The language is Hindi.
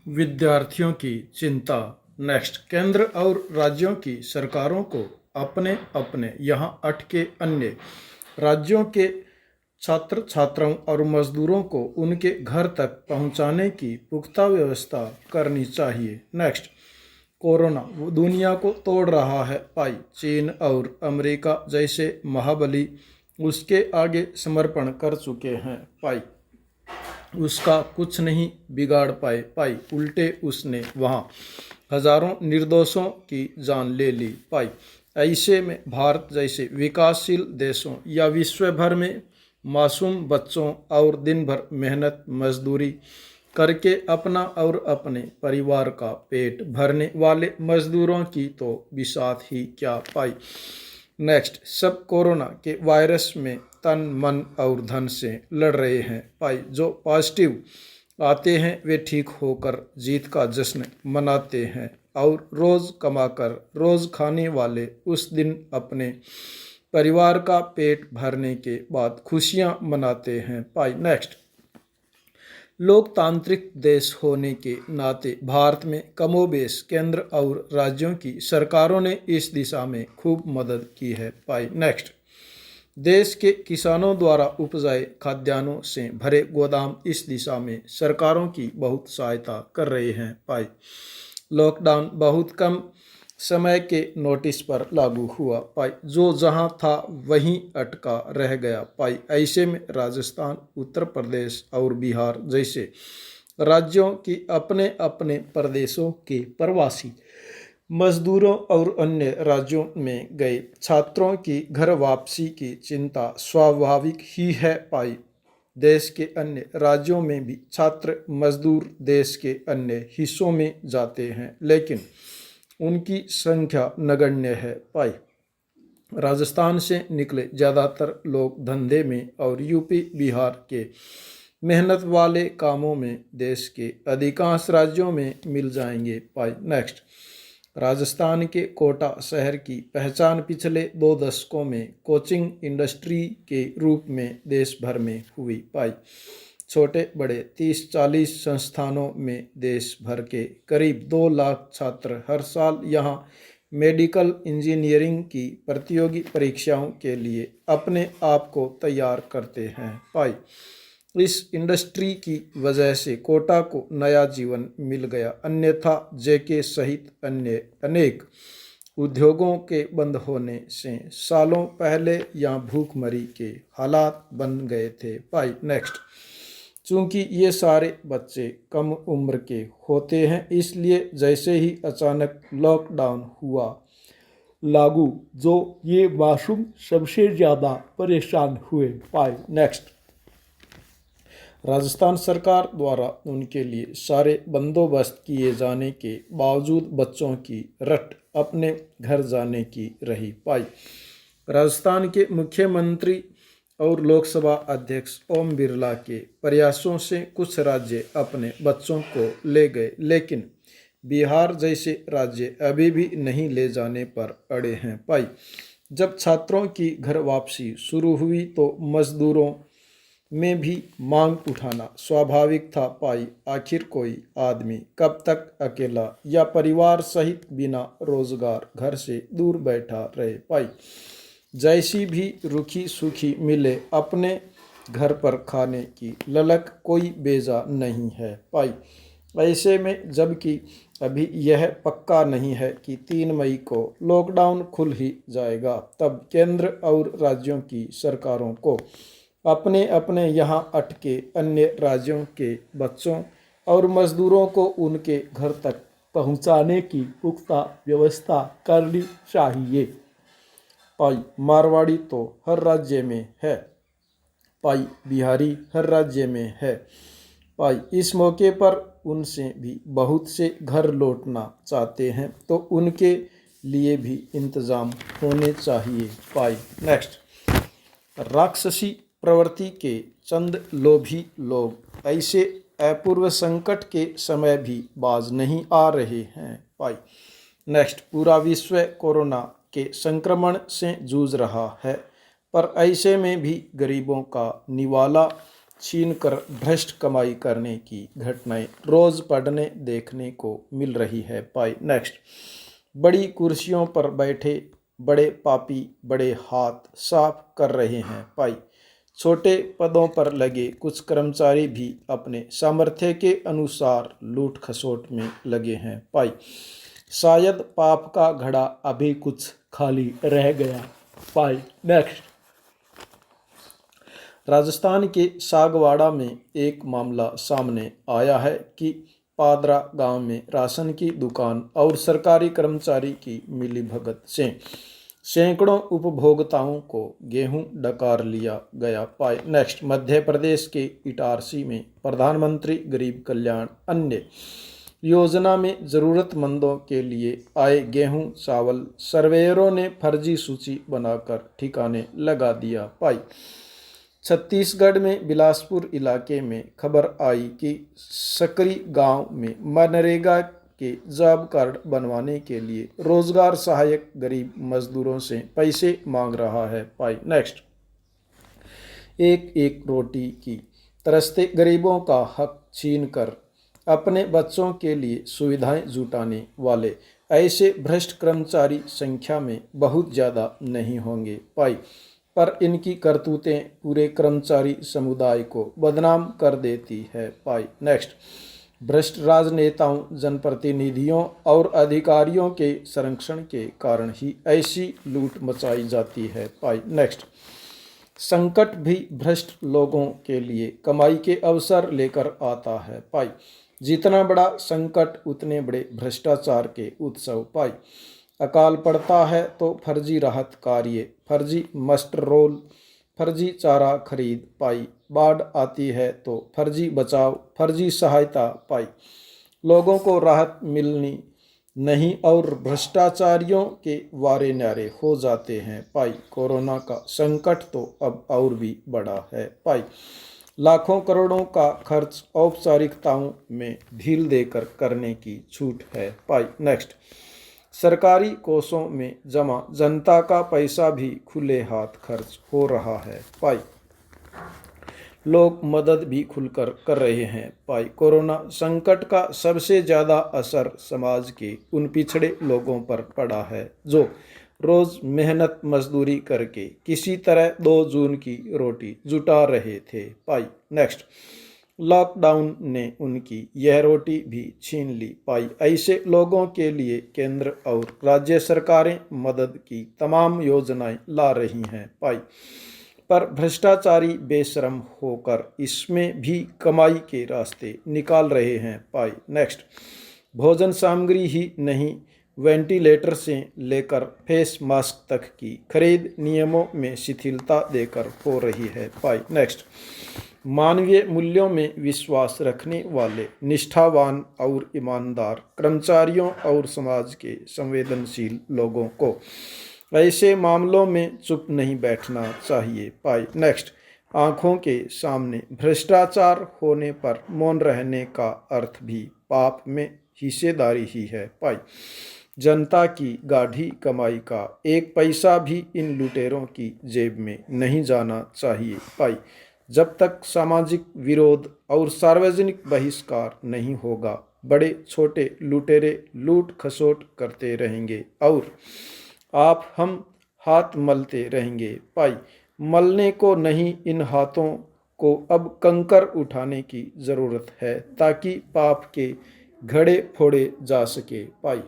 विद्यार्थियों की चिंता। नेक्स्ट, केंद्र और राज्यों की सरकारों को अपने अपने यहाँ अटके अन्य राज्यों के छात्र छात्राओं और मजदूरों को उनके घर तक पहुँचाने की पुख्ता व्यवस्था करनी चाहिए। नेक्स्ट, कोरोना वो दुनिया को तोड़ रहा है पाई। चीन और अमेरिका जैसे महाबली उसके आगे समर्पण कर चुके हैं पाई। उसका कुछ नहीं बिगाड़ पाई। उल्टे उसने वहाँ हजारों निर्दोषों की जान ले ली पाई। ऐसे में भारत जैसे विकासशील देशों या विश्व भर में मासूम बच्चों और दिन भर मेहनत मजदूरी करके अपना और अपने परिवार का पेट भरने वाले मजदूरों की तो बिसात ही क्या पाई। नेक्स्ट, सब कोरोना के वायरस में तन मन और धन से लड़ रहे हैं पाई। जो पॉजिटिव आते हैं वे ठीक होकर जीत का जश्न मनाते हैं और रोज़ कमाकर रोज़ खाने वाले उस दिन अपने परिवार का पेट भरने के बाद खुशियां मनाते हैं पाई। नेक्स्ट, लोकतांत्रिक देश होने के नाते भारत में कमोबेश केंद्र और राज्यों की सरकारों ने इस दिशा में खूब मदद की है पाई। नेक्स्ट, देश के किसानों द्वारा उपजाए खाद्यान्नों से भरे गोदाम इस दिशा में सरकारों की बहुत सहायता कर रहे हैं पाई। लॉकडाउन बहुत कम समय के नोटिस पर लागू हुआ पाई। जो जहां था वहीं अटका रह गया पाई। ऐसे में राजस्थान, उत्तर प्रदेश और बिहार जैसे राज्यों की अपने अपने प्रदेशों के प्रवासी मजदूरों और अन्य राज्यों में गए छात्रों की घर वापसी की चिंता स्वाभाविक ही है पाई। देश के अन्य राज्यों में भी छात्र मजदूर देश के अन्य हिस्सों में जाते हैं, लेकिन उनकी संख्या नगण्य है पाई। राजस्थान से निकले ज़्यादातर लोग धंधे में और यूपी बिहार के मेहनत वाले कामों में देश के अधिकांश राज्यों में मिल जाएंगे पाई। नेक्स्ट, राजस्थान के कोटा शहर की पहचान पिछले 2 दशकों में कोचिंग इंडस्ट्री के रूप में देश भर में हुई पाई। छोटे बड़े 30-40 संस्थानों में देश भर के करीब 2 लाख छात्र हर साल यहाँ मेडिकल इंजीनियरिंग की प्रतियोगी परीक्षाओं के लिए अपने आप को तैयार करते हैं पाई। इस इंडस्ट्री की वजह से कोटा को नया जीवन मिल गया, अन्यथा जेके सहित अन्य अनेक उद्योगों के बंद होने से सालों पहले यहाँ भूखमरी के हालात बन गए थे पाई। नेक्स्ट, चूँकि ये सारे बच्चे कम उम्र के होते हैं, इसलिए जैसे ही अचानक लॉकडाउन हुआ लागू, जो ये मासूम सबसे ज़्यादा परेशान हुए पाए। नेक्स्ट, राजस्थान सरकार द्वारा उनके लिए सारे बंदोबस्त किए जाने के बावजूद बच्चों की रट अपने घर जाने की रही पाई। राजस्थान के मुख्यमंत्री और लोकसभा अध्यक्ष ओम बिरला के प्रयासों से कुछ राज्य अपने बच्चों को ले गए, लेकिन बिहार जैसे राज्य अभी भी नहीं ले जाने पर अड़े हैं पाई। जब छात्रों की घर वापसी शुरू हुई तो मजदूरों में भी मांग उठाना स्वाभाविक था पाई। आखिर कोई आदमी कब तक अकेला या परिवार सहित बिना रोजगार घर से दूर बैठा रहे पाई। जैसी भी रूखी सूखी मिले अपने घर पर खाने की ललक कोई बेजा नहीं है पाई। ऐसे में जबकि अभी यह पक्का नहीं है कि 3 मई को लॉकडाउन खुल ही जाएगा, तब केंद्र और राज्यों की सरकारों को अपने अपने यहाँ अटके अन्य राज्यों के बच्चों और मजदूरों को उनके घर तक पहुँचाने की पुख्ता व्यवस्था करनी चाहिए पाई। मारवाड़ी तो हर राज्य में है पाई, बिहारी हर राज्य में है पाई। इस मौके पर उनसे भी बहुत से घर लौटना चाहते हैं, तो उनके लिए भी इंतज़ाम होने चाहिए पाई। नेक्स्ट, राक्षसी प्रवृत्ति के चंद लोभी लोग ऐसे अपूर्व संकट के समय भी बाज नहीं आ रहे हैं पाई। नेक्स्ट, पूरा विश्व कोरोना के संक्रमण से जूझ रहा है, पर ऐसे में भी गरीबों का निवाला छीनकर भ्रष्ट कमाई करने की घटनाएं रोज पढ़ने देखने को मिल रही है। पाई नेक्स्ट, बड़ी कुर्सियों पर बैठे बड़े पापी बड़े हाथ साफ कर रहे हैं। पाई, छोटे पदों पर लगे कुछ कर्मचारी भी अपने सामर्थ्य के अनुसार लूट खसोट में लगे हैं। पाई, शायद पाप का घड़ा अभी कुछ खाली रह गया। पाई नेक्स्ट, राजस्थान के सागवाड़ा में एक मामला सामने आया है कि पादरा गांव में राशन की दुकान और सरकारी कर्मचारी की मिलीभगत से सैकड़ों उपभोक्ताओं को गेहूं डकार लिया गया। पाए नेक्स्ट, मध्य प्रदेश के इटारसी में प्रधानमंत्री गरीब कल्याण अन्न योजना में ज़रूरतमंदों के लिए आए गेहूं चावल सर्वेयरों ने फर्जी सूची बनाकर ठिकाने लगा दिया। पाई, छत्तीसगढ़ में बिलासपुर इलाके में खबर आई कि सकरी गांव में मनरेगा के जॉब कार्ड बनवाने के लिए रोजगार सहायक गरीब मजदूरों से पैसे मांग रहा है। पाई नेक्स्ट, एक एक रोटी की तरसते गरीबों का हक छीनकर अपने बच्चों के लिए सुविधाएं जुटाने वाले ऐसे भ्रष्ट कर्मचारी संख्या में बहुत ज़्यादा नहीं होंगे। पाई, पर इनकी करतूतें पूरे कर्मचारी समुदाय को बदनाम कर देती है। पाई नेक्स्ट, भ्रष्ट राजनेताओं जनप्रतिनिधियों और अधिकारियों के संरक्षण के कारण ही ऐसी लूट मचाई जाती है। पाई नेक्स्ट, संकट भी भ्रष्ट लोगों के लिए कमाई के अवसर लेकर आता है। पाई, जितना बड़ा संकट उतने बड़े भ्रष्टाचार के उत्सव। पाई, अकाल पड़ता है तो फर्जी राहत कार्य, फर्जी मस्टर रोल, फर्जी चारा खरीद। पाई, बाढ़ आती है तो फर्जी बचाव फर्जी सहायता। पाई, लोगों को राहत मिलनी नहीं और भ्रष्टाचारियों के वारे न्यारे हो जाते हैं। पाई, कोरोना का संकट तो अब और भी बड़ा है। पाई, लाखों करोड़ों का खर्च औपचारिकताओं में ढील देकर करने की छूट है। पाई नेक्स्ट, सरकारी कोषों में जमा जनता का पैसा भी खुले हाथ खर्च हो रहा है। पाई, लोग मदद भी खुलकर कर रहे हैं। पाई, कोरोना संकट का सबसे ज़्यादा असर समाज के उन पिछड़े लोगों पर पड़ा है जो रोज़ मेहनत मजदूरी करके किसी तरह 2 जून की रोटी जुटा रहे थे। पाई नेक्स्ट, लॉकडाउन ने उनकी यह रोटी भी छीन ली। पाई, ऐसे लोगों के लिए केंद्र और राज्य सरकारें मदद की तमाम योजनाएं ला रही हैं। पाई, पर भ्रष्टाचारी बेशरम होकर इसमें भी कमाई के रास्ते निकाल रहे हैं। पाई नेक्स्ट, भोजन सामग्री ही नहीं वेंटिलेटर से लेकर फेस मास्क तक की खरीद नियमों में शिथिलता देकर हो रही है। पाई नेक्स्ट, मानवीय मूल्यों में विश्वास रखने वाले निष्ठावान और ईमानदार कर्मचारियों और समाज के संवेदनशील लोगों को ऐसे मामलों में चुप नहीं बैठना चाहिए। पाई नेक्स्ट, आंखों के सामने भ्रष्टाचार होने पर मौन रहने का अर्थ भी पाप में हिस्सेदारी ही है। पाई, जनता की गाढ़ी कमाई का एक पैसा भी इन लुटेरों की जेब में नहीं जाना चाहिए। पाई, जब तक सामाजिक विरोध और सार्वजनिक बहिष्कार नहीं होगा बड़े छोटे लुटेरे लूट खसोट करते रहेंगे और आप हम हाथ मलते रहेंगे। पाई, मलने को नहीं, इन हाथों को अब कंकर उठाने की ज़रूरत है ताकि पाप के घड़े फोड़े जा सके। पाई।